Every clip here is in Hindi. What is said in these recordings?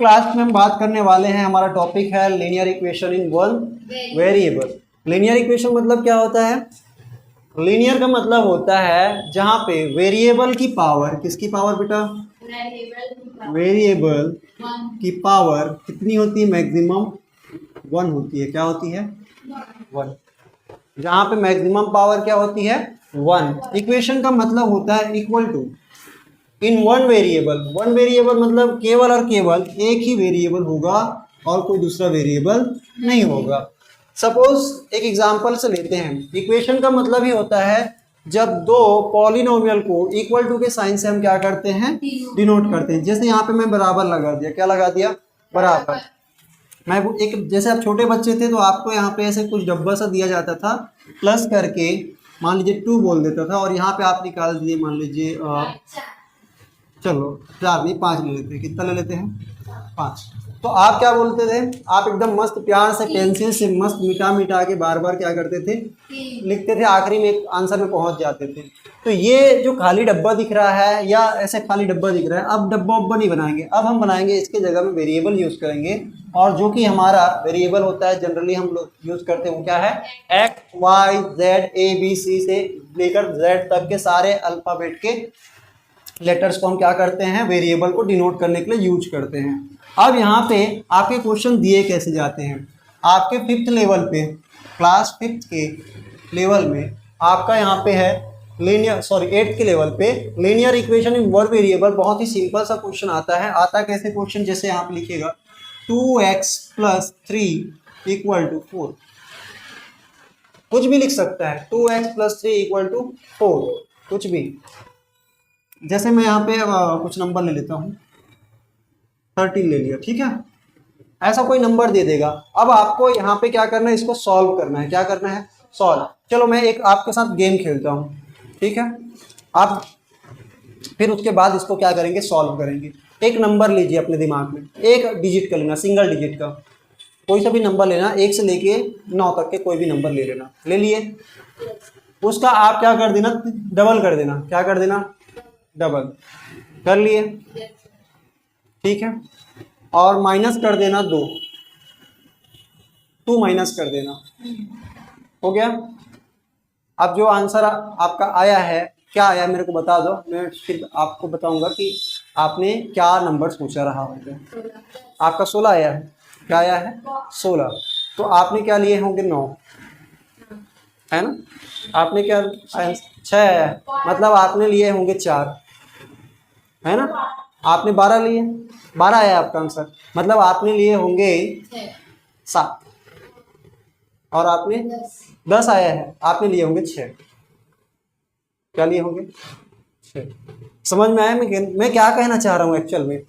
क्लास में हम बात करने वाले हैं, हमारा टॉपिक है linear equation in one variable. Linear equation मतलब क्या होता है? लीनियर का मतलब होता है जहां पे वेरिएबल की पावर, किसकी पावर बेटा? वेरिएबल की पावर कितनी होती है? मैक्सिमम 1 होती है। क्या होती है? 1। जहां पे मैक्सिमम पावर क्या होती है? 1। इक्वेशन का मतलब होता है equal to in one variable. One variable मतलब केवल और केवल एक ही वेरिएबल होगा और कोई दूसरा वेरिएबल नहीं होगा। सपोज एक एग्जांपल से लेते हैं। इक्वेशन का मतलब ही होता है जब दो पॉलिनोमियल को इक्वल टू के साइन से हम क्या करते हैं? डिनोट करते हैं। जैसे यहाँ पे मैं बराबर लगा दिया। क्या लगा दिया? बराबर। मैं एक, जैसे आप छोटे बच्चे थे तो आपको यहाँ पे ऐसे कुछ डब्बा सा दिया जाता था, प्लस करके मान लीजिए 2 बोल देता था और यहाँ पे आप निकाल दिए मान लीजिए चलो 4 नहीं 5 ले लेते हैं। कितना ले लेते हैं? 5। तो आप क्या बोलते थे? आप एकदम मस्त प्यार से पेंसिल से मस्त मिटा मिटा के बार बार क्या करते थे? लिखते थे। आखिरी में एक आंसर में पहुंच जाते थे। तो ये जो खाली डब्बा दिख रहा है या ऐसे खाली डब्बा दिख रहा है, अब डब्बा उब्बा नहीं बनाएंगे। अब हम बनाएंगे इसके जगह में वेरिएबल यूज करेंगे। और जो कि हमारा वेरिएबल होता है जनरली हम लोग यूज करते हैं वो क्या है? X Y Z A B C से लेकर जेड तक के सारे अल्फाबेट के लेटर्स को हम क्या करते हैं? वेरिएबल को डिनोट करने के लिए यूज करते हैं। अब यहाँ पे आपके क्वेश्चन दिए कैसे जाते हैं? आपके 5th लेवल पे, क्लास 5th के लेवल में आपका यहाँ पे है लीनियर, 8th के लेवल पे linear equation in one variable. बहुत ही सिंपल सा क्वेश्चन आता है। आता कैसे क्वेश्चन? जैसे यहाँ पे लिखेगा 2x + 3 = 4। कुछ भी लिख सकता है। 2x + 3 = 4, कुछ भी। जैसे मैं यहाँ पे कुछ नंबर ले लेता हूँ, 13 ले लिया, ठीक है। ऐसा कोई नंबर दे देगा। अब आपको यहाँ पे क्या करना है? इसको सॉल्व करना है। क्या करना है? सॉल्व। चलो मैं एक आपके साथ गेम खेलता हूँ, ठीक है। आप फिर उसके बाद इसको क्या करेंगे? सॉल्व करेंगे। एक नंबर लीजिए अपने दिमाग में, एक डिजिट का लेना, सिंगल डिजिट का कोई सा भी नंबर लेना, 1 से लेके 9 तक के कोई भी नंबर ले लेना। ले लिए? उसका आप क्या कर देना? डबल कर देना। क्या कर देना? डबल कर लिए, ठीक है। और माइनस कर देना 2 माइनस कर देना, हो गया। अब जो आंसर आपका आया है, क्या आया मेरे को बता दो। मैं फिर आपको बताऊंगा कि आपने क्या नंबर सोचा रहा होगा। आपका 16 आया है। क्या आया है? 16। तो आपने क्या लिए होंगे? 9, है ना। आपने क्या 6 आया है, मतलब आपने लिए होंगे 4, है ना। आपने 12 लिए, 12 आया आपका आंसर, मतलब आपने लिए होंगे 7। और आपने 10 आया है, आपने लिए होंगे 6। क्या लिए होंगे? 6। समझ में आया मैं क्या कहना चाह रहा हूँ? एक्चुअल में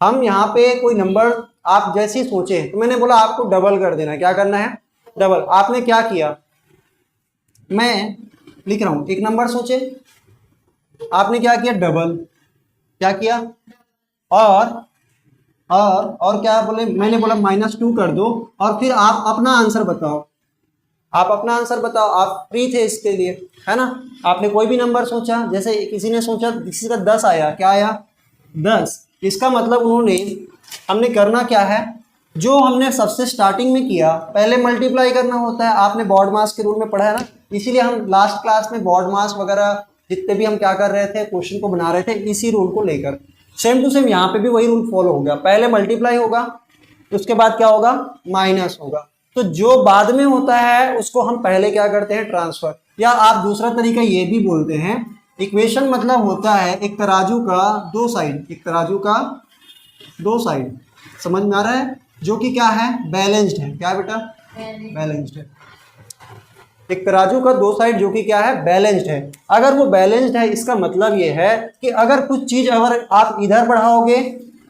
हम यहाँ पे कोई नंबर आप जैसे ही सोचे तो मैंने बोला आपको डबल कर देना है। क्या करना है? डबल। आपने क्या किया? मैं लिख रहा हूँ, एक नंबर सोचे, आपने क्या किया? डबल। क्या किया? और क्या बोले? मैंने बोला -2 कर दो और फिर आप अपना आंसर बताओ। आप अपना आंसर बताओ। आप फ्री थे इसके लिए, है ना। आपने कोई भी नंबर सोचा, जैसे किसी ने सोचा किसी का 10 आया। क्या आया? 10। इसका मतलब हमने करना क्या है? जो हमने सबसे स्टार्टिंग में किया, पहले मल्टीप्लाई करना होता है। आपने बॉड मास के रूल में पढ़ा है ना, इसीलिए हम लास्ट क्लास में बॉड मास वगैरह जितने भी हम क्या कर रहे थे, क्वेश्चन को बना रहे थे इसी रूल को लेकर। सेम टू सेम यहाँ पे भी वही रूल फॉलो हो गया। पहले मल्टीप्लाई होगा, उसके बाद क्या होगा? माइनस होगा। तो जो बाद में होता है उसको हम पहले क्या करते हैं? ट्रांसफर। या आप दूसरा तरीका ये भी बोलते हैं, इक्वेशन मतलब होता है एक तराजू का 2 साइड। एक तराजू का 2 साइड, समझ में आ रहा है? जो कि क्या है? बैलेंस्ड है। क्या बेटा? बैलेंस्ड है। एक तराजू का 2 साइड जो कि क्या है? बैलेंस्ड है। अगर वो बैलेंस्ड है, इसका मतलब ये है कि अगर कुछ चीज अगर आप इधर बढ़ाओगे,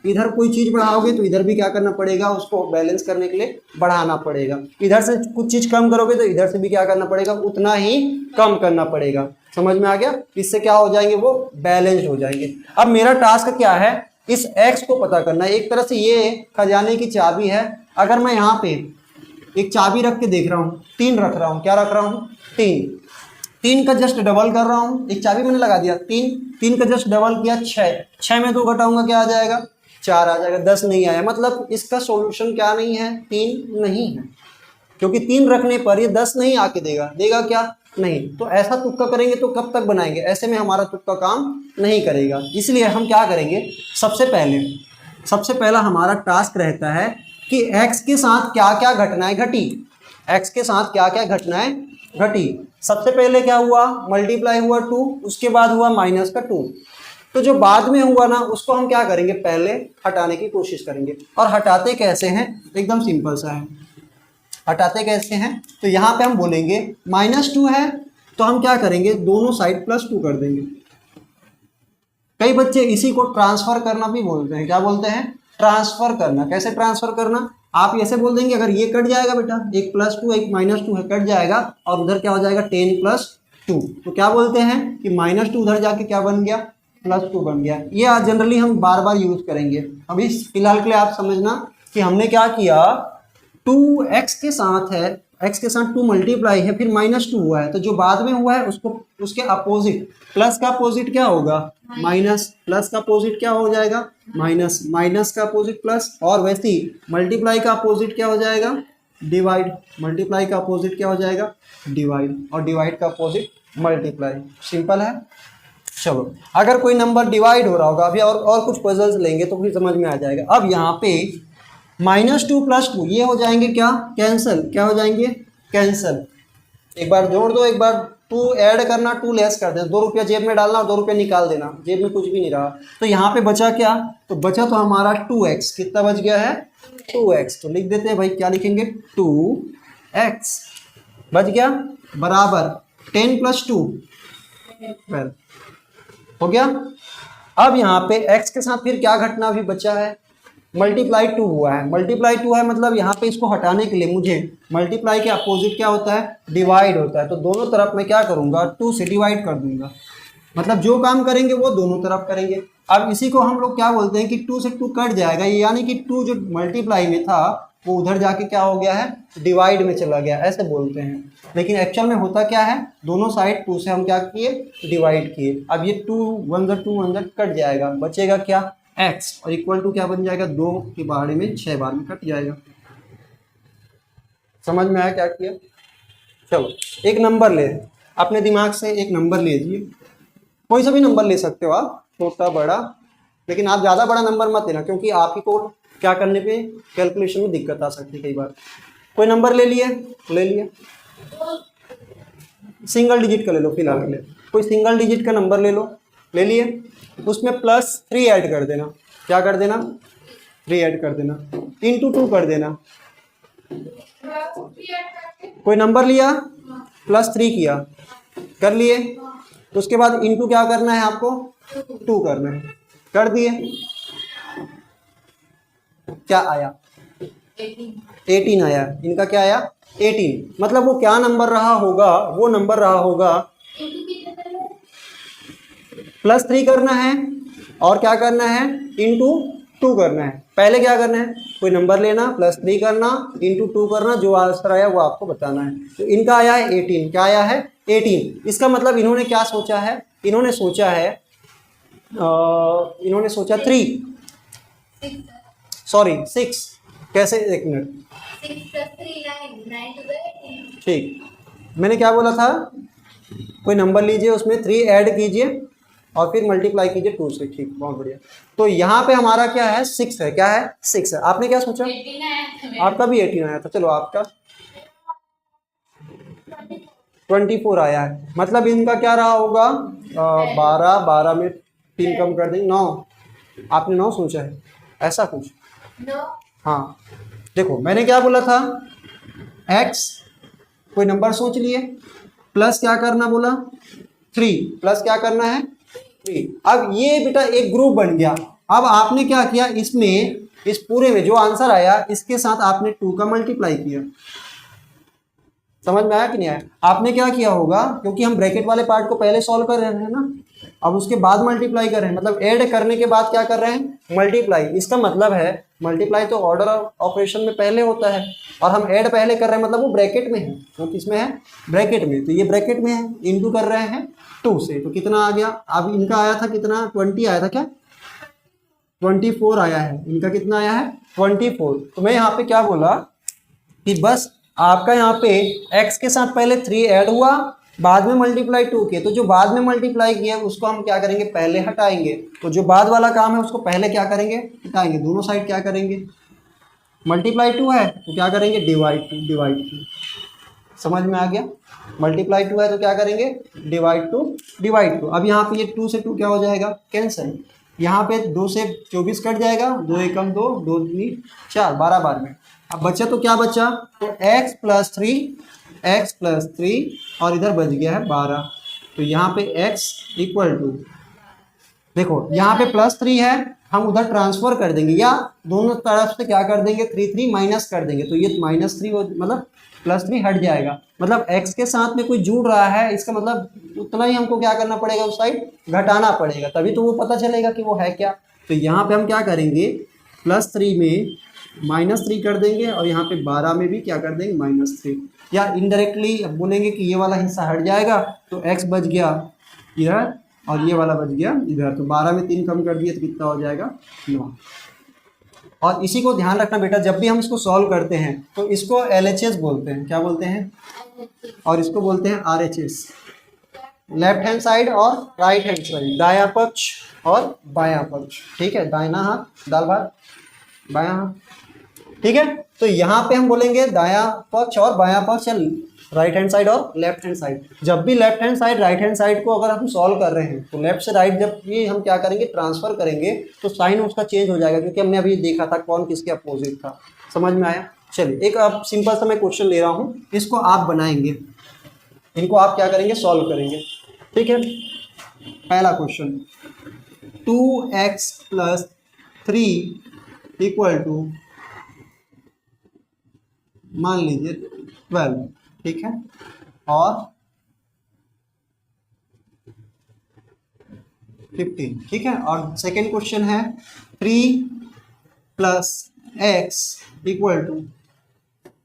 इधर कोई चीज बढ़ाओगे तो इधर भी क्या करना पड़ेगा? उसको बैलेंस करने के लिए बढ़ाना पड़ेगा। इधर से कुछ चीज कम करोगे तो इधर से भी क्या करना पड़ेगा? उतना ही कम करना पड़ेगा। समझ में आ गया? इससे क्या हो जाएंगे? वो बैलेंस्ड हो जाएंगे। अब मेरा टास्क क्या है? इस x को पता करना है। एक तरह से ये खजाने की चाबी है। अगर मैं यहाँ पे एक चाबी रख के देख रहा हूँ, 3 रख रहा हूँ। क्या रख रहा हूँ? 3 का जस्ट डबल कर रहा हूँ। एक चाबी मैंने लगा दिया, 3 का जस्ट डबल किया 6 में 2 घटाऊंगा क्या आ जाएगा? 4 आ जाएगा, 10 नहीं आया, मतलब इसका सॉल्यूशन क्या नहीं है, 3 नहीं है, क्योंकि 3 रखने पर ये 10 नहीं आके देगा, देगा क्या, नहीं। तो ऐसा तुक्का करेंगे तो कब तक बनाएंगे, ऐसे में हमारा तुक्का काम नहीं करेगा। इसलिए हम क्या करेंगे, सबसे पहला हमारा टास्क रहता है कि x के साथ क्या क्या घटनाएं घटी, x के साथ क्या क्या घटनाएं घटी। सबसे पहले क्या हुआ, मल्टीप्लाई हुआ 2, उसके बाद हुआ माइनस का 2। तो जो बाद में हुआ ना उसको हम क्या करेंगे, पहले हटाने की कोशिश करेंगे। और हटाते कैसे हैं, एकदम सिंपल सा है। हटाते कैसे हैं, तो यहाँ पे हम बोलेंगे -2 है, तो हम क्या करेंगे, दोनों साइड +2 कर देंगे। कई बच्चे इसी को ट्रांसफर करना भी बोलते हैं, क्या बोलते हैं, ट्रांसफर करना। कैसे ट्रांसफर करना, आप ऐसे बोल देंगे, अगर ये कट जाएगा बेटा, एक +2 एक -2 है, कट जाएगा और उधर क्या हो जाएगा 10 + 2, तो क्या बोलते हैं कि -2 उधर जाके क्या बन गया, +2 बन गया। ये आज जनरली हम बार बार यूज करेंगे। अभी फिलहाल के लिए आप समझना कि हमने क्या किया, 2x के साथ है, x के साथ 2 मल्टीप्लाई है, फिर -2 हुआ है, तो जो बाद में हुआ है उसको उसके अपोजिट, प्लस का अपोजिट क्या होगा, माइनस, प्लस का अपोजिट क्या हो जाएगा, माइनस, माइनस का अपोजिट प्लस, और वैसे ही मल्टीप्लाई का अपोजिट क्या हो जाएगा, डिवाइड, मल्टीप्लाई का अपोजिट क्या हो जाएगा, डिवाइड, और डिवाइड का अपोजिट मल्टीप्लाई। सिंपल है। चलो, अगर कोई नंबर डिवाइड हो रहा होगा, अभी और कुछ पजल्स लेंगे तो फिर समझ में आ जाएगा। अब यहाँ पे -2 + 2 ये हो जाएंगे क्या, कैंसल, क्या हो जाएंगे, कैंसल। एक बार जोड़ दो, एक बार 2 ऐड करना, 2 लेस कर देना, 2 रुपया जेब में डालना और 2 रुपया निकाल देना, जेब में कुछ भी नहीं रहा। तो यहाँ पे बचा क्या, तो बचा तो हमारा 2x, कितना बच गया है, 2x। तो लिख देते हैं भाई, क्या लिखेंगे, 2x बच गया, बराबर 10 + 2 12 हो गया। अब यहाँ पे x के साथ फिर क्या घटना भी बचा है, मल्टीप्लाई 2 हुआ है, मल्टीप्लाई 2 है, मतलब यहाँ पे इसको हटाने के लिए मुझे मल्टीप्लाई के अपोजिट क्या होता है, डिवाइड होता है। तो दोनों तरफ मैं क्या करूँगा, 2 से डिवाइड कर दूंगा, मतलब जो काम करेंगे वो दोनों तरफ करेंगे। अब इसी को हम लोग क्या बोलते हैं कि 2 से 2 कट जाएगा, ये यानी कि 2 जो मल्टीप्लाई में था वो उधर जाके क्या हो गया है, डिवाइड में चला गया, ऐसे बोलते हैं। लेकिन एक्चुअल में होता क्या है, दोनों साइड 2 से हम क्या किए, डिवाइड किए। अब ये 2 1 2 कट जाएगा, बचेगा क्या, x, और इक्वल टू क्या बन जाएगा, 2 के बारे में 6 बार में कट जाएगा। समझ में आया क्या किया। चलो, एक नंबर ले, अपने दिमाग से एक नंबर लीजिए, कोई सा भी नंबर ले सकते हो आप, छोटा बड़ा, लेकिन आप ज़्यादा बड़ा नंबर मत लेना, क्योंकि आपकी को क्या करने पे कैलकुलेशन में दिक्कत आ सकती है कई बार। कोई नंबर ले लिए, सिंगल डिजिट का ले लो फिलहाल के लिए, कोई सिंगल डिजिट का नंबर ले लिए, उसमें +3 ऐड कर देना, क्या कर देना, 3 ऐड कर देना, इंटू 2 कर देना। कोई नंबर लिया, +3 किया, कर लिए, तो उसके बाद इंटू क्या करना है आपको, 2 करना है, कर दिए, क्या आया, 18 आया। इनका क्या आया, 18, मतलब वो क्या नंबर रहा होगा, वो नंबर रहा होगा, +3 करना है और क्या करना है, इंटू 2 करना है। पहले क्या करना है, कोई नंबर लेना, +3 करना, इंटू 2 करना, जो आंसर आया वो आपको बताना है। तो इनका आया है 18, क्या आया है 18। इसका मतलब इन्होंने क्या सोचा है, इन्होंने सोचा 3, सॉरी 6, कैसे, एक मिनट, 6 + 3 9 to the 18। ठीक, मैंने क्या बोला था, कोई नंबर लीजिए, उसमें 3 ऐड कीजिए और फिर मल्टीप्लाई कीजिए 2 से, ठीक, बहुत बढ़िया। तो यहाँ पे हमारा क्या है, 6 है, क्या है, 6 है। आपने क्या सोचा, 18 आया था, आपका भी 18 आया था, चलो आपका 24 आया है, मतलब इनका क्या रहा होगा, 12 में 3 कम कर देंगे, 9, आपने 9 सोचा है, ऐसा कुछ, 9। हाँ। देखो मैंने क्या बोला था, x, कोई नंबर सोच लिए, प्लस क्या करना बोला, 3, प्लस क्या करना है, 3। अब ये बेटा एक ग्रुप बन गया। अब आपने क्या किया, इसमें, इस पूरे में जो आंसर आया इसके साथ आपने 2 का मल्टीप्लाई किया। समझ में आया कि नहीं आया, आपने क्या किया होगा, क्योंकि हम ब्रैकेट वाले पार्ट को पहले सॉल्व कर रहे हैं ना, अब उसके बाद मल्टीप्लाई कर रहे हैं, मतलब ऐड करने के बाद क्या कर रहे हैं, मल्टीप्लाई। इसका मतलब है मल्टीप्लाई तो ऑर्डर ऑपरेशन में पहले होता है, और हम ऐड पहले कर रहे हैं, मतलब वो ब्रैकेट में है, वो किसमें है, ब्रैकेट में। तो ये ब्रैकेट में है, इंटू कर रहे हैं 2 से, तो कितना आ गया, अब इनका आया था कितना, 20 आया था क्या, 24 आया है, इनका कितना आया है 24। तो मैं यहाँ पे क्या बोला कि बस आपका यहाँ पे x के साथ पहले 3 ऐड हुआ, बाद में मल्टीप्लाई 2 किए, तो जो बाद में मल्टीप्लाई किया उसको हम क्या करेंगे पहले हटाएंगे, तो जो बाद वाला काम है उसको पहले क्या करेंगे हटाएंगे। दोनों साइड क्या करेंगे, मल्टीप्लाई 2 है तो क्या करेंगे डिवाइड 2। समझ में आ गया, मल्टीप्लाई 2 है तो क्या करेंगे डिवाइड 2। अब यहाँ पे ये 2 से 2 क्या हो जाएगा कैंसिल, यहाँ पे 2 से 24 कट जाएगा, 2 एकम 2, 2 दूनी 4, 12 बार में। अब बचा तो क्या बचा, तो x प्लस 3 और इधर बच गया है 12। तो यहाँ पे x इक्वल टू, देखो यहाँ पे +3 है, हम उधर ट्रांसफर कर देंगे या दोनों तरफ से क्या कर देंगे 3 माइनस कर देंगे, तो ये -3 मतलब +3 हट जाएगा, मतलब x के साथ में कोई जुड़ रहा है, इसका मतलब उतना ही हमको क्या करना पड़ेगा उस साइड घटाना पड़ेगा, तभी तो वो पता चलेगा कि वो है क्या। तो यहाँ पे हम क्या करेंगे +3 में -3 कर देंगे और यहाँ पे 12 में भी क्या कर देंगे -3, या इनडायरेक्टली बोलेंगे कि ये वाला हिस्सा हट जाएगा तो x बच गया इधर और ये वाला बच गया इधर, तो 12 में 3 कम कर दिए तो कितना हो जाएगा 9। और इसी को ध्यान रखना बेटा, जब भी हम इसको सॉल्व करते हैं तो इसको LHS बोलते हैं, क्या बोलते हैं, और इसको बोलते हैं RHS, लेफ्ट हैंड साइड और राइट हैंड साइड, दायां पक्ष और बायां पक्ष, ठीक है, दाहिना हाथ दाल भात, बायां हाथ, ठीक है। तो यहाँ पे हम बोलेंगे दायां पक्ष और बायां पक्ष, राइट हैंड साइड और लेफ्ट हैंड साइड। जब भी left hand side right hand side को अगर हम सॉल्व कर रहे हैं तो लेफ्ट से राइट जब भी हम क्या करेंगे ट्रांसफर करेंगे तो साइन उसका चेंज हो जाएगा, क्योंकि हमने अभी देखा था कौन किसके अपोजिट था। समझ में आया। चलिए एक अब सिंपल सा मैं क्वेश्चन ले रहा हूँ, इसको आप बनाएंगे, इनको आप क्या करेंगे सॉल्व करेंगे, ठीक है। पहला क्वेश्चन 2x + 3 इक्वल टू मान लीजिए 12, ठीक है, और 15, ठीक है। और सेकेंड क्वेश्चन है 3 + x equal to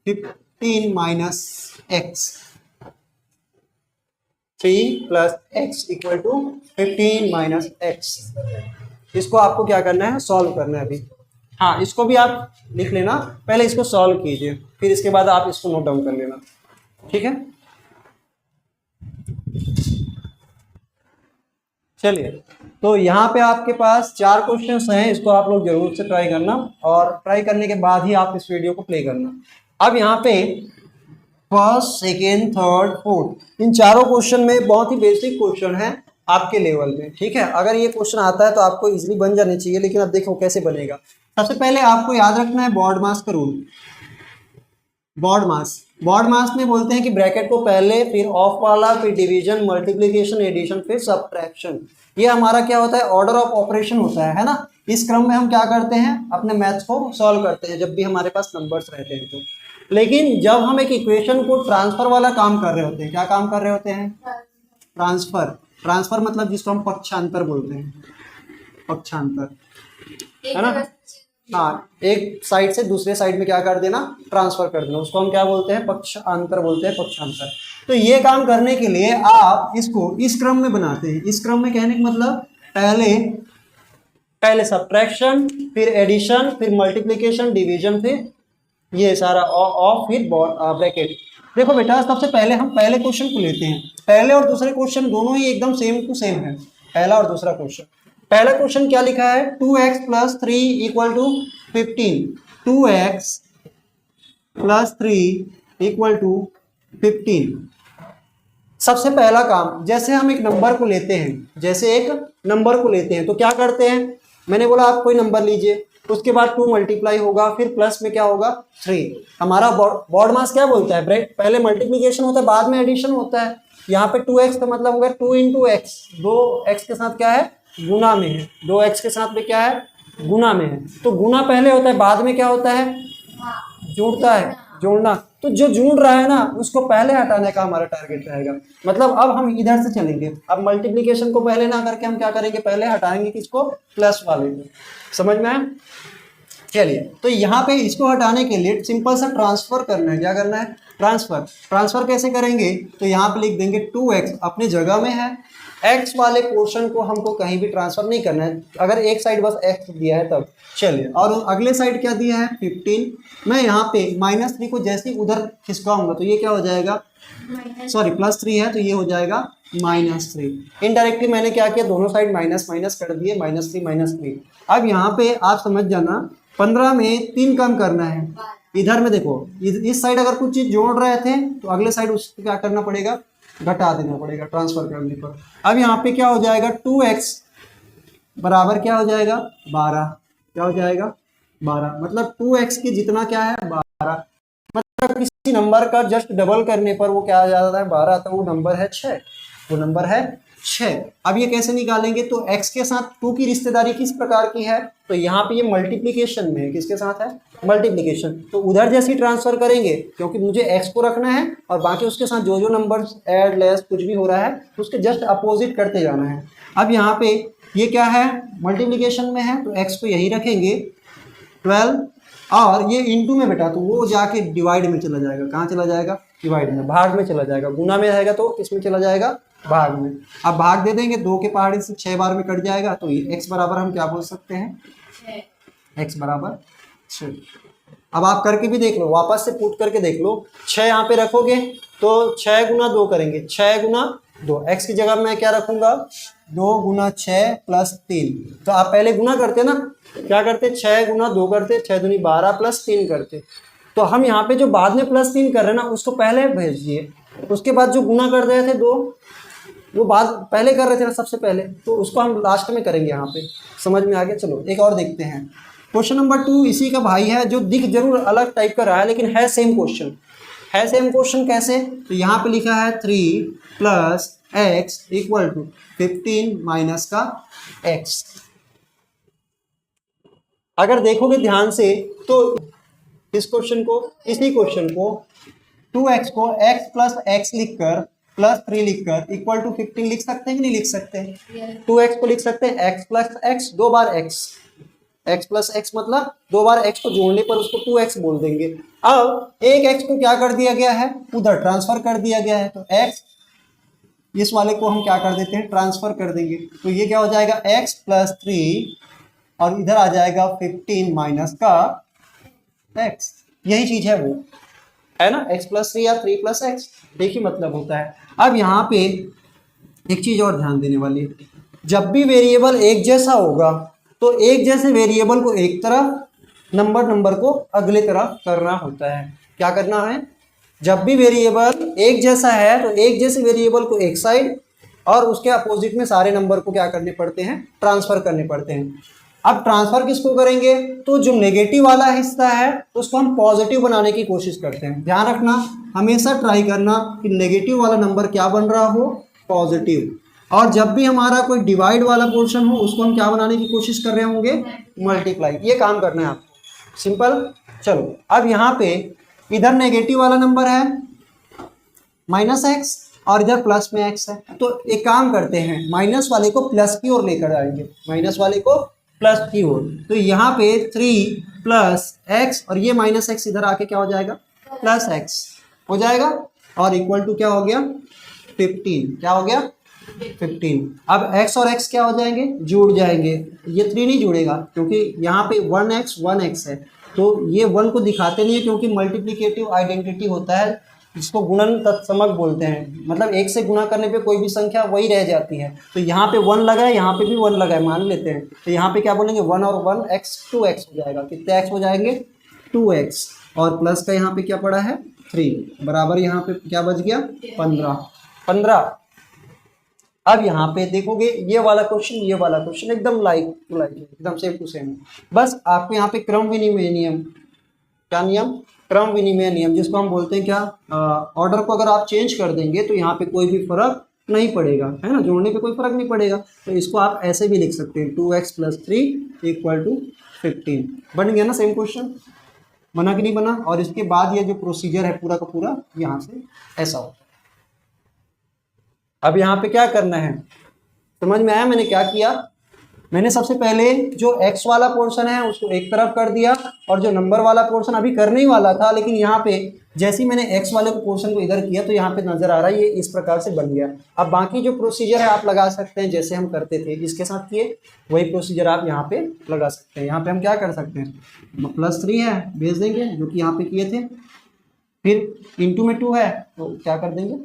15 - x, 3 + x equal to 15 - x। इसको आपको क्या करना है सॉल्व करना है अभी। हाँ इसको भी आप लिख लेना, पहले इसको सॉल्व कीजिए फिर इसके बाद आप इसको नोट डाउन कर लेना, ठीक है। चलिए तो यहाँ पे आपके पास 4 क्वेश्चंस हैं, इसको आप लोग जरूर से ट्राई करना और ट्राई करने के बाद ही आप इस वीडियो को प्ले करना। अब यहाँ पे फर्स्ट, सेकेंड, थर्ड, फोर्थ, इन चारों क्वेश्चन में बहुत ही बेसिक क्वेश्चन है आपके लेवल में, ठीक है। अगर ये क्वेश्चन आता है तो आपको इजीली बन जाने चाहिए, लेकिन अब देखो कैसे बनेगा। सबसे पहले आपको याद रखना है बॉड मास का रूल। बॉड मास में बोलते हैं कि ब्रैकेट को पहले, फिर ऑफ वाला, फिर डिवीजन, मल्टीप्लिकेशन, एडिशन, फिर सब्ट्रैक्शन। ये हमारा क्या होता है ऑर्डर ऑफ ऑपरेशन होता है ना। इस क्रम में हम क्या करते हैं अपने मैथ्स को सॉल्व करते हैं जब भी हमारे पास नंबर्स रहते हैं तो। लेकिन जब हम एक इक्वेशन को ट्रांसफर वाला काम कर रहे होते हैं, क्या काम कर रहे होते हैं ट्रांसफर मतलब जिसको हम पक्षांतर बोलते हैं, पक्षांतर, है ना। हाँ एक साइड से दूसरे साइड में क्या कर देना ट्रांसफर कर देना, उसको हम क्या बोलते हैं पक्षांतर बोलते हैं, पक्षांतर। तो ये काम करने के लिए आप इसको इस क्रम में बनाते हैं। इस क्रम में कहने का मतलब पहले सब्ट्रैक्शन, फिर एडिशन, फिर मल्टीप्लिकेशन, डिवीजन, फिर ये सारा ऑफ, फिर ब्रैकेट। देखो बेटा सबसे पहले हम पहले क्वेश्चन को लेते हैं। पहले और दूसरे क्वेश्चन दोनों ही एकदम सेम टू सेम है, पहला और दूसरा क्वेश्चन। पहला क्वेश्चन क्या लिखा है 2x + 3 equal to 15, 2x + 3 equal to 15। सबसे पहला काम, जैसे हम एक नंबर को लेते हैं तो क्या करते हैं, मैंने बोला आप कोई नंबर लीजिए, उसके बाद 2 मल्टीप्लाई होगा, फिर प्लस में क्या होगा 3। हमारा बॉड मास क्या बोलता है पहले मल्टीप्लिकेशन होता है बाद में एडिशन होता है। यहाँ पे 2x का मतलब होगा 2 × x, 2x के साथ क्या है गुना में है, 2x के साथ में क्या है गुना में है। तो गुना पहले होता है, बाद में क्या होता है जोड़ता है, जोड़ना। तो जो जुड़ रहा है ना उसको पहले हटाने का हमारा टारगेट रहेगा। मतलब अब हम इधर से चलेंगे, अब मल्टीप्लिकेशन को पहले ना करके हम क्या करेंगे पहले हटाएंगे किसको प्लस वाले को। समझ में आया। चलिए तो यहाँ पे इसको हटाने के लिए सिंपल सा ट्रांसफर करना है। क्या करना है ट्रांसफर कैसे करेंगे, तो यहाँ पे लिख देंगे 2x अपनी जगह में है, एक्स वाले पोर्शन को हमको कहीं भी ट्रांसफर नहीं करना है, अगर एक साइड बस एक्स दिया है तब। चलिए, और अगले साइड क्या दिया है 15। मैं यहाँ पे -3 को जैसे ही उधर खिसकाऊंगा तो ये क्या हो जाएगा, सॉरी +3 है तो ये हो जाएगा -3। इनडायरेक्टली मैंने क्या किया, दोनों साइड माइनस माइनस कर दिए, -3 -3। अब यहाँ पे आप समझ जाना 15 में 3 कम करना है, इधर में देखो इस साइड अगर कुछ चीज जोड़ रहे थे तो अगले साइड उसको क्या करना पड़ेगा, घटा देना पड़ेगा ट्रांसफर करने पर। अब यहाँ पे क्या हो जाएगा 2x बराबर क्या हो जाएगा 12, क्या हो जाएगा 12, मतलब 2x की जितना क्या है 12, मतलब किसी नंबर का जस्ट डबल करने पर वो क्या आ जाता है 12, तो वो नंबर है 6, वो नंबर है 6। अब ये कैसे निकालेंगे, तो x के साथ 2 की रिश्तेदारी किस प्रकार की है, तो यहाँ पे ये मल्टीप्लिकेशन में है, किसके साथ है मल्टीप्लिकेशन, तो उधर जैसे ही ट्रांसफर करेंगे क्योंकि मुझे x को रखना है और बाकी उसके साथ जो जो नंबर ऐड लेस कुछ भी हो रहा है उसके जस्ट अपोजिट करते जाना है। अब यहाँ पे ये क्या है मल्टीप्लिकेशन में है तो x को यही रखेंगे 12, और ये इनटू में बेटा तो वो जाके डिवाइड में चला जाएगा, कहाँ चला जाएगा डिवाइड में, भाग में चला जाएगा, गुना में रहेगा तो किस में चला जाएगा भाग में। अब भाग दे देंगे, 2 के पहाड़ी से 6 बार में कट जाएगा, तो ये x बराबर हम क्या बोल सकते हैं, x बराबर 6। अब आप करके भी देख लो, वापस से पुट करके देख लो, 6 यहाँ पे रखोगे तो 6 गुना 2 करेंगे, 6 गुना 2, x की जगह मैं क्या रखूंगा 2 गुना 6 प्लस 3, तो आप पहले गुना करते ना, क्या करते 6 गुना 2 करते, 6 दूनी 12 प्लस 3 करते, तो हम यहाँ पे जो बाद में +3 कर रहे हैं ना उसको पहले भेजिए, उसके बाद जो गुना कर रहे थे 2 वो बाद पहले कर रहे थे ना सबसे पहले, तो उसको हम लास्ट में करेंगे। यहाँ पे समझ में आ गया। चलो एक और देखते हैं, क्वेश्चन नंबर 2 इसी का भाई है, जो दिख जरूर अलग टाइप का रहा है लेकिन है सेम क्वेश्चन। है सेम क्वेश्चन कैसे, तो यहाँ पे लिखा है 3 + x = 15 माइनस का x। अगर देखोगे ध्यान से तो इस क्वेश्चन को, इसी क्वेश्चन को 2x को x + x लिखकर +3 लिखकर =15 लिख सकते हैं कि नहीं लिख सकते हैं। 2x को लिख सकते हैं x + x, 2 बार x, x + x मतलब 2 बार x को जोड़ने पर उसको 2x बोल देंगे। अब एक x को क्या कर दिया गया है, उधर ट्रांसफर कर दिया गया है, तो x इस वाले को हम क्या कर देते हैं ट्रांसफर कर देंगे, तो ये क्या हो जाएगा x + 3 और इधर आ जाएगा 15 माइनस का x। यही चीज है वो, है ना, x + 3 या 3 + x, एक ही मतलब होता है। अब यहाँ पे एक चीज और ध्यान देने वाली है, जब भी वेरिएबल एक जैसा होगा तो एक जैसे वेरिएबल को एक तरफ, नंबर को अगले तरफ करना होता है। क्या करना है, जब भी वेरिएबल एक जैसा है तो एक जैसे वेरिएबल को एक साइड और उसके अपोजिट में सारे नंबर को क्या करने पड़ते हैं ट्रांसफर करने पड़ते हैं। अब ट्रांसफर किसको करेंगे, तो जो नेगेटिव वाला हिस्सा है उसको हम पॉजिटिव बनाने की कोशिश करते हैं। ध्यान रखना, हमेशा ट्राई करना कि नेगेटिव वाला नंबर क्या बन रहा हो पॉजिटिव, और जब भी हमारा कोई डिवाइड वाला पोर्शन हो उसको हम क्या बनाने की कोशिश कर रहे होंगे मल्टीप्लाई। ये काम करना है आपको, सिंपल। चलो अब यहाँ पे इधर नेगेटिव वाला नंबर है -x और इधर प्लस में x है, तो एक काम करते हैं माइनस वाले को प्लस की ओर लेकर आएंगे, माइनस वाले को प्लस की ओर, तो यहाँ पे 3 + x और ये -x इधर आके क्या हो जाएगा +x हो जाएगा, और इक्वल टू क्या हो गया 15, क्या हो गया 15। अब x और x क्या हो जाएंगे जुड़ जाएंगे, ये 3 नहीं जुड़ेगा क्योंकि यहाँ पे 1x है, तो ये 1 को दिखाते नहीं है क्योंकि मल्टीप्लिकेटिव आइडेंटिटी होता है, इसको गुणन तत्समक बोलते हैं, मतलब 1 से गुणा करने पे कोई भी संख्या वही रह जाती है। तो यहाँ पे 1 लगा है, यहाँ पे भी 1 लगा है, मान लेते हैं, तो यहाँ पे क्या बोलेंगे 1 और 1 x 2x हो जाएगा। कितने x हो जाएंगे 2x, और प्लस का यहाँ पे क्या पड़ा है 3 बराबर, यहाँ पे क्या बच गया 15। अब यहाँ पे देखोगे ये वाला क्वेश्चन एकदम लाइक एकदम सेम टू सेम, बस आपको यहाँ पे क्रम विनिमय नियम, क्या नियम, क्रम विनिमय नियम, जिसको हम बोलते हैं क्या, ऑर्डर को अगर आप चेंज कर देंगे तो यहाँ पे कोई भी फर्क नहीं पड़ेगा, है ना, जोड़ने पे कोई फर्क नहीं पड़ेगा। तो इसको आप ऐसे भी लिख सकते हैं 2x + 3 = 15। बन गया ना सेम क्वेश्चन, बना कि नहीं बना। और इसके बाद ये जो प्रोसीजर है पूरा का पूरा यहाँ से ऐसा होता है। अब यहाँ पे क्या करना है, समझ में आया मैंने क्या किया, मैंने सबसे पहले जो x वाला पोर्शन है उसको एक तरफ कर दिया, और जो नंबर वाला पोर्शन अभी करने ही वाला था, लेकिन यहाँ पे जैसे ही मैंने x वाले पोर्शन को इधर किया तो यहाँ पे नजर आ रहा है ये इस प्रकार से बन गया। अब बाकी जो प्रोसीजर है आप लगा सकते हैं, जैसे हम करते थे इसके साथ किए वही प्रोसीजर आप यहाँ पे लगा सकते हैं। यहाँ पे हम क्या कर सकते हैं, +3 है भेज देंगे जो कि यहाँ पे किए थे, फिर इंटू में 2 है तो क्या कर देंगे।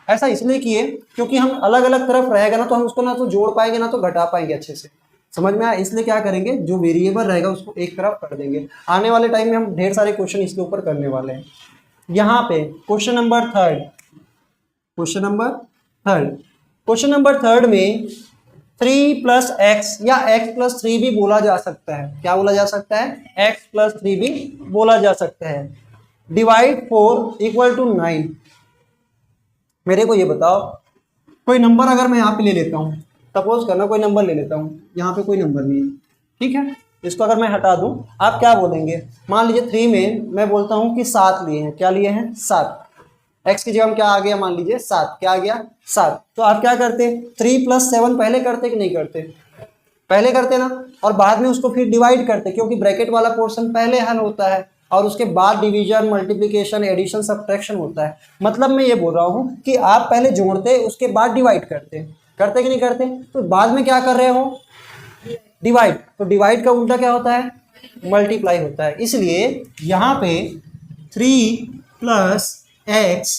ऐसा इसलिए किए क्योंकि हम अलग अलग तरफ रहेगा ना तो हम उसको ना तो जोड़ पाएंगे ना तो घटा पाएंगे अच्छे से, समझ में आया। इसलिए क्या करेंगे, जो वेरिएबल रहेगा उसको एक तरफ कर देंगे। आने वाले टाइम में हम ढेर सारे क्वेश्चन इसके ऊपर करने वाले हैं। यहाँ पे क्वेश्चन नंबर थर्ड में 3 + x या x + 3 भी बोला जा सकता है। क्या बोला जा सकता है, x + 3 भी बोला जा सकता है। डिवाइड 4 = 9। मेरे को ये बताओ, कोई नंबर अगर मैं यहाँ पे ले लेता हूँ, सपोज करना कोई नंबर ले लेता हूँ, यहाँ पे कोई नंबर नहीं है, ठीक है, इसको अगर मैं हटा दूँ आप क्या बोलेंगे। मान लीजिए 3 में मैं बोलता हूँ कि 7 लिए हैं। क्या लिए हैं, 7। x की जगह हम क्या आ गया, मान लीजिए 7। क्या आ गया, 7। तो आप क्या करते, 3 + 7 पहले करते कि नहीं करते, पहले करते ना, और बाद में उसको फिर डिवाइड करते, क्योंकि ब्रैकेट वाला पोर्शन पहले हल होता है और उसके बाद डिवीजन, मल्टीप्लिकेशन, एडिशन, सब्ट्रैक्शन होता है। मतलब मैं ये बोल रहा हूँ कि आप पहले जोड़ते उसके बाद डिवाइड करते कि नहीं करते, तो बाद में क्या कर रहे हो, डिवाइड। तो डिवाइड का उल्टा क्या होता है, मल्टीप्लाई होता है। इसलिए यहाँ पे 3 + x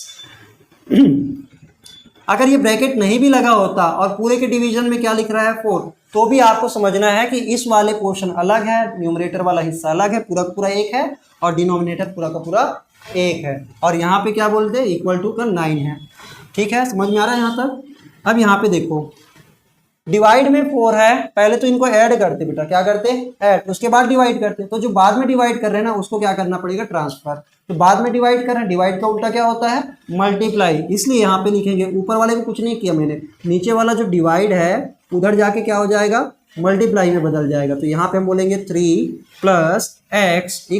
अगर ये ब्रैकेट नहीं भी लगा होता और पूरे के डिवीजन में क्या लिख रहा है 4, तो भी आपको समझना है कि इस वाले पोर्शन अलग है, न्यूमरेटर वाला हिस्सा अलग है, पूरा का पूरा 1 है, और डिनोमिनेटर पूरा का पूरा 1 है। और यहाँ पे क्या बोलते हैं, = का 9 है। ठीक है, समझ में आ रहा है यहाँ तक। अब यहाँ पे देखो, डिवाइड में 4 है, पहले तो इनको ऐड करते बेटा, क्या करते, ऐड, उसके बाद डिवाइड करते। तो जो बाद में डिवाइड कर रहे हैं ना उसको क्या करना पड़ेगा, ट्रांसफर। तो बाद में डिवाइड कर रहे हैं, डिवाइड का उल्टा क्या होता है, मल्टीप्लाई। इसलिए यहाँ पे लिखेंगे, ऊपर वाले को कुछ नहीं किया मैंने, नीचे वाला जो डिवाइड है उधर जाके क्या हो जाएगा, मल्टीप्लाई में बदल जाएगा। तो यहाँ पे हम बोलेंगे 3 + x =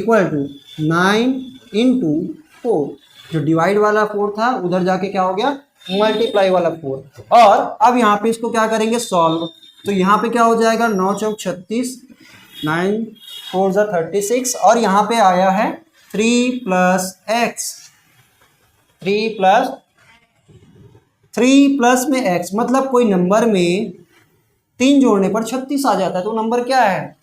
9 × 4। जो डिवाइड वाला 4 था उधर जाके क्या हो गया, मल्टीप्लाई वाला 4। और अब यहाँ पे इसको क्या करेंगे, सॉल्व। तो यहाँ पे क्या हो जाएगा, 9 × 4 = 36, 9 × 4 = 36, और यहाँ पे आया है 3 + x, 3 प्लस में x, मतलब कोई नंबर में 3 जोड़ने पर 36 आ जाता है। तो नंबर क्या है,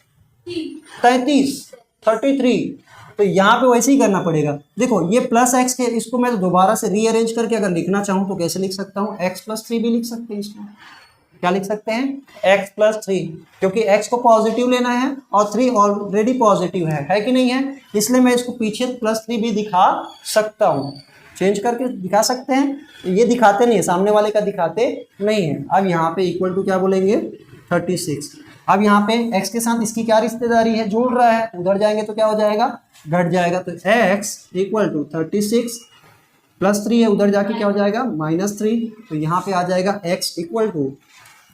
33। तो यहाँ पे वैसे ही करना पड़ेगा। देखो ये +x के, इसको मैं दोबारा से रीअरेंज करके अगर लिखना चाहूँ तो कैसे लिख सकता हूँ, x + 3 भी लिख सकते हैं। इसको क्या लिख सकते हैं, x + 3, क्योंकि x को पॉजिटिव लेना है और 3 ऑलरेडी पॉजिटिव है कि नहीं है, इसलिए मैं इसको पीछे +3 भी दिखा सकता हूँ, चेंज करके दिखा सकते हैं। ये दिखाते नहीं है, सामने वाले का दिखाते नहीं है। अब यहाँ पे = क्या बोलेंगे, 36। अब यहाँ पे x के साथ इसकी क्या रिश्तेदारी है, जोड़ रहा है, उधर जाएंगे तो क्या हो जाएगा, घट जाएगा। तो x = 36 + 3 है, उधर जाके क्या हो जाएगा, -3। तो यहाँ पे आ जाएगा x =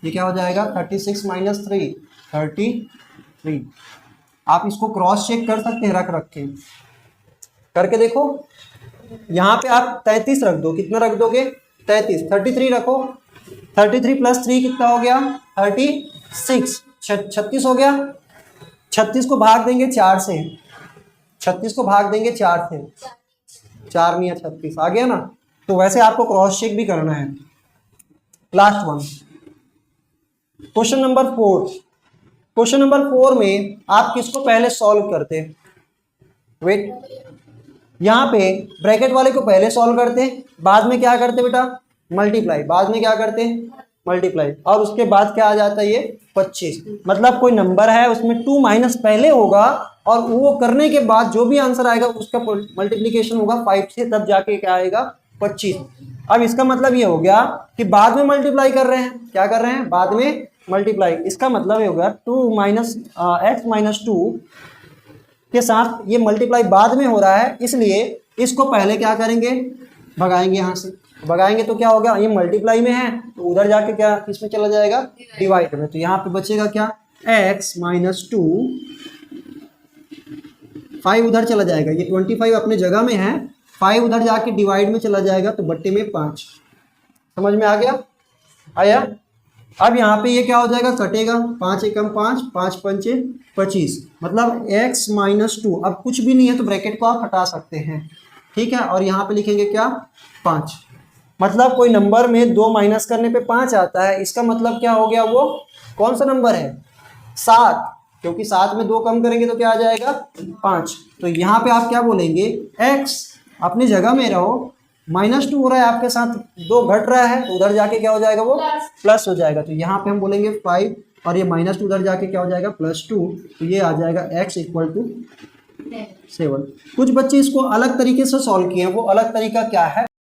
ये क्या हो जाएगा, 36 - 3 33। आप इसको क्रॉस चेक कर सकते हैं, रख के करके देखो। यहाँ पे आप 33 रख दो, कितना रख दोगे, 33, 33 रखो, 33 + 3 कितना हो गया, 36, 36 हो गया। 36 को भाग देंगे 4 से, 36 को भाग देंगे 4 से, 4 में 36 आ गया ना। तो वैसे आपको क्रॉस चेक भी करना है। Last one, question number 4। Question number 4 में आप किसको पहले सॉल्व करते, वेट, यहाँ पे ब्रैकेट वाले को पहले सॉल्व करते, बाद में क्या करते बेटा, मल्टीप्लाई, बाद में क्या करते, मल्टीप्लाई, और उसके बाद क्या आ जाता है, ये 25। मतलब कोई नंबर है उसमें 2 - पहले होगा, और वो करने के बाद जो भी आंसर आएगा उसका मल्टीप्लिकेशन होगा 5 से, तब जाके क्या आएगा, 25। अब इसका मतलब ये हो गया कि बाद में मल्टीप्लाई कर रहे हैं, क्या कर रहे हैं, बाद में मल्टीप्लाई। इसका मतलब ये होगा 2 - x - 2 के साथ ये मल्टीप्लाई बाद में हो रहा है, इसलिए इसको पहले क्या करेंगे, भगाएंगे। यहाँ से भगाएंगे तो क्या होगा, ये मल्टीप्लाई में है तो उधर जाके क्या किसमें चला जाएगा, डिवाइड में। तो यहाँ पे बचेगा क्या, x - 2, 5 उधर चला जाएगा, ये 25 अपने जगह में है, 5 उधर जाके डिवाइड में चला जाएगा, तो बट्टे में 5। समझ में आ गया, आया। अब यहाँ पे ये क्या हो जाएगा, कटेगा, 5 एकम 5, 5 पंचे 25, मतलब x माइनस 2। अब कुछ भी नहीं है तो ब्रैकेट को आप हटा सकते हैं, ठीक है। और यहाँ पे लिखेंगे क्या, 5। मतलब कोई नंबर में 2 माइनस करने पे 5 आता है, इसका मतलब क्या हो गया, वो कौन सा नंबर है, 7, क्योंकि 7 में 2 कम करेंगे तो क्या आ जाएगा, 5। तो यहाँ पे आप क्या बोलेंगे, x अपनी जगह में रहो, -2 हो रहा है आपके साथ, 2 घट रहा है तो उधर जाके क्या हो जाएगा, वो प्लस हो जाएगा। तो यहाँ पे हम बोलेंगे 5 और ये -2 उधर जाके क्या हो जाएगा, +2। तो ये आ जाएगा x = 7। कुछ बच्चे इसको अलग तरीके से सॉल्व किए हैं, वो अलग तरीका क्या है